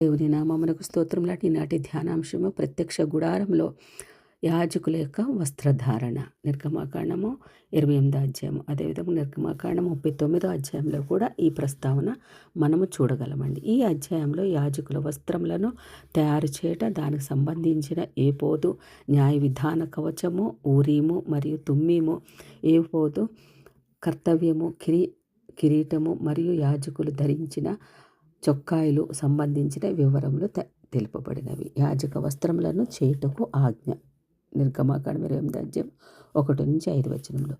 దేవుని నామమునకు స్తోత్రములాటి ఈనాటి ధ్యానాంశము ప్రత్యక్ష గుడారంలో యాజకుల యొక్క వస్త్రధారణ. నిర్గమాకాండము 28వ అధ్యాయము, అదేవిధంగా నిర్గమాకాండం 39వ అధ్యాయంలో కూడా ఈ ప్రస్తావన మనము చూడగలమండి. ఈ అధ్యాయంలో యాజకుల వస్త్రములను తయారు చేయట, దానికి సంబంధించిన ఏపోదు, న్యాయ విధాన కవచము, ఊరీము మరియు తుమ్మీము, ఏపోదు, కర్తవ్యము, కిరీటము మరియు యాజకులు ధరించిన చొక్కాయిలు సంబంధించిన వివరములు తెలుపబడినవి. యాజక వస్త్రములను చేయుటకు ఆజ్ఞ. నిర్గమాకాండం 28వ అధ్యాయం 1-5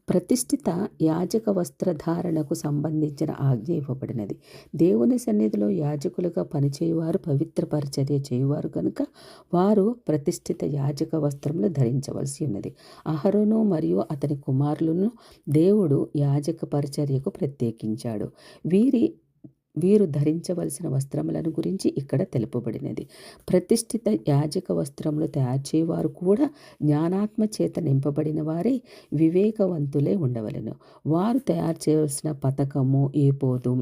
ప్రతిష్ఠిత యాజక వస్త్రధారణకు సంబంధించిన ఆజ్ఞ ఇవ్వబడినది. దేవుని సన్నిధిలో యాజకులుగా పనిచేయువారు పవిత్ర పరిచర్య చేయువారు కనుక వారు ప్రతిష్ఠిత యాజక వస్త్రములు ధరించవలసి ఉన్నది. అహరోను మరియు అతని కుమారులను దేవుడు యాజక పరిచర్యకు ప్రత్యేకించాడు. వీరు ధరించవలసిన వస్త్రములను గురించి ఇక్కడ తెలుపబడినది. ప్రతిష్ఠిత యాజక వస్త్రములు తయారు చేయవారు కూడా జ్ఞానాత్మ చేత నింపబడిన వారే వివేకవంతులే ఉండవలెను. వారు తయారు చేయవలసిన పతకము, ఏపోదు,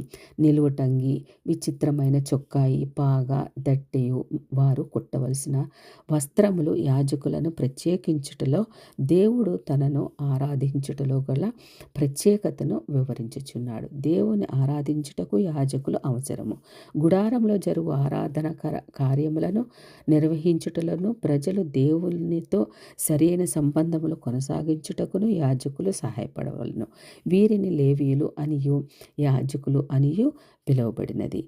నిలువటంగి, విచిత్రమైన చొక్కాయి, పాగా, దట్టెయు, వారు కుట్టవలసిన వస్త్రములు యాజకులను ప్రత్యేకించుటలో దేవుడు తనను ఆరాధించుటలో గల ప్రత్యేకతను వివరించుచున్నాడు. దేవుని ఆరాధించుటకు యాజకులు అవసరము. గుడారంలో జరుగు ఆరాధన కార్యములను నిర్వహించుటలను, ప్రజలు దేవునితో సరైన సంబంధములు కొనసాగించుటకును యాజకులు సహాయపడవలను. వీరిని లేవీయులు అనియు యాజకులు అనియు పిలువబడినది.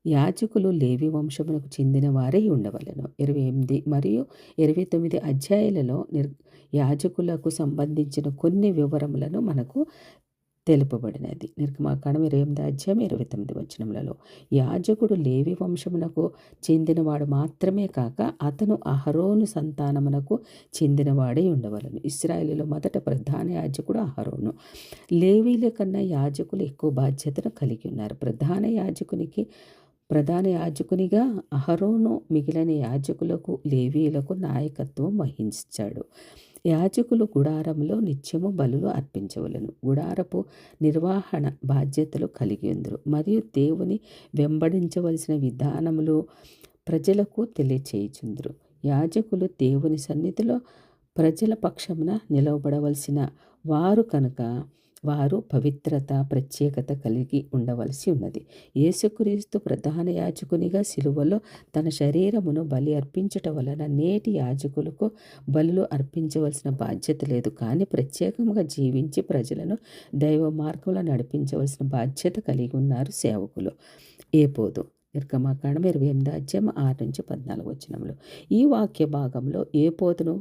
యాజకులు లేవి వంశమునకు చెందిన వారే ఉండవలను. 28 మరియు 29 అధ్యాయాలలో యాజకులకు సంబంధించిన కొన్ని వివరములను మనకు తెలుపబడినది. నిర్గమాకాండం 28వ అధ్యాయం 29 యాజకుడు లేవి వంశమునకు చెందినవాడు మాత్రమే కాక అతను అహరోను సంతానమునకు చెందినవాడే ఉండవలను. ఇశ్రాయేలులో మొదట ప్రధాన యాజకుడు అహరోను. లేవీల కన్నా యాజకులు ఎక్కువ బాధ్యతను కలిగి ఉన్నారు. ప్రధాన యాజకునిగా అహరోను మిగిలిన యాజకులకు, లేవీలకు నాయకత్వం వహించాడు. యాజకులు గుడారంలో నిత్యము బలులు అర్పించవలను. గుడారపు నిర్వహణ బాధ్యతలు కలిగి ఉందరు మరియు దేవుని వెంబడించవలసిన విధానములు ప్రజలకు తెలియచేయుచుందరు. యాజకులు దేవుని సన్నిధిలో ప్రజల పక్షమున నిలవబడవలసిన వారు కనుక వారు పవిత్రత, ప్రత్యేకత కలిగి ఉండవలసి ఉన్నది. యేసుక్రీస్తు ప్రధాన యాజకునిగా సిలువలో తన శరీరమును బలి అర్పించటం వలన నేటి యాజకులకు బలులు అర్పించవలసిన బాధ్యత లేదు. కానీ ప్రత్యేకంగా జీవించి ప్రజలను దైవ మార్గంలో నడిపించవలసిన బాధ్యత కలిగి ఉన్నారు సేవకులు. ఏపోదు. నిర్గమాకాండం 28వ అధ్యాయం 6-14 ఈ వాక్య భాగంలో ఏపోదును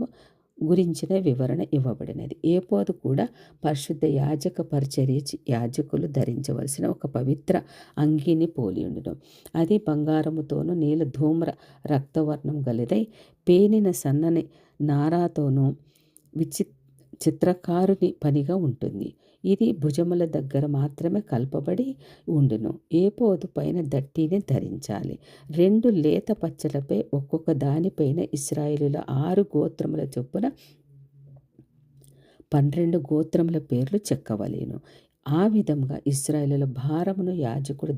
గురించిన వివరణ ఇవ్వబడినది. ఏపోదు కూడా పరిశుద్ధ యాజక పరిచర్య యాజకులు ధరించవలసిన ఒక పవిత్ర అంగీని పోలి ఉండును. అది బంగారముతోనూ నీల ధూమ్ర రక్తవర్ణం గలదై పేనిన సన్నని నారాతోనూ చిత్రకారుని పనిగా ఉంటుంది. ఇది భుజముల దగ్గర మాత్రమే కలపబడి ఉండును. ఏపోదు పైన దట్టిని ధరించాలి. 2 లేత పచ్చలపై ఒక్కొక్క దానిపైన ఇశ్రాయేలుల 6 గోత్రముల చొప్పున 12 గోత్రముల పేర్లు చెక్కవలెను. ఆ విధంగా ఇశ్రాయేలుల భారమును యాజకుడు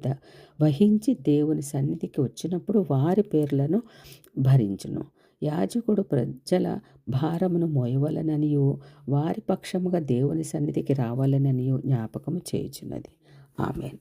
వహించి దేవుని సన్నిధికి వచ్చినప్పుడు వారి పేర్లను భరించును. యాజకుడు ప్రజల భారమును మోయవలననియు వారి పక్షముగా దేవుని సన్నిధికి రావాలననియు జ్ఞాపకము చేయుచున్నది. ఆమేన్.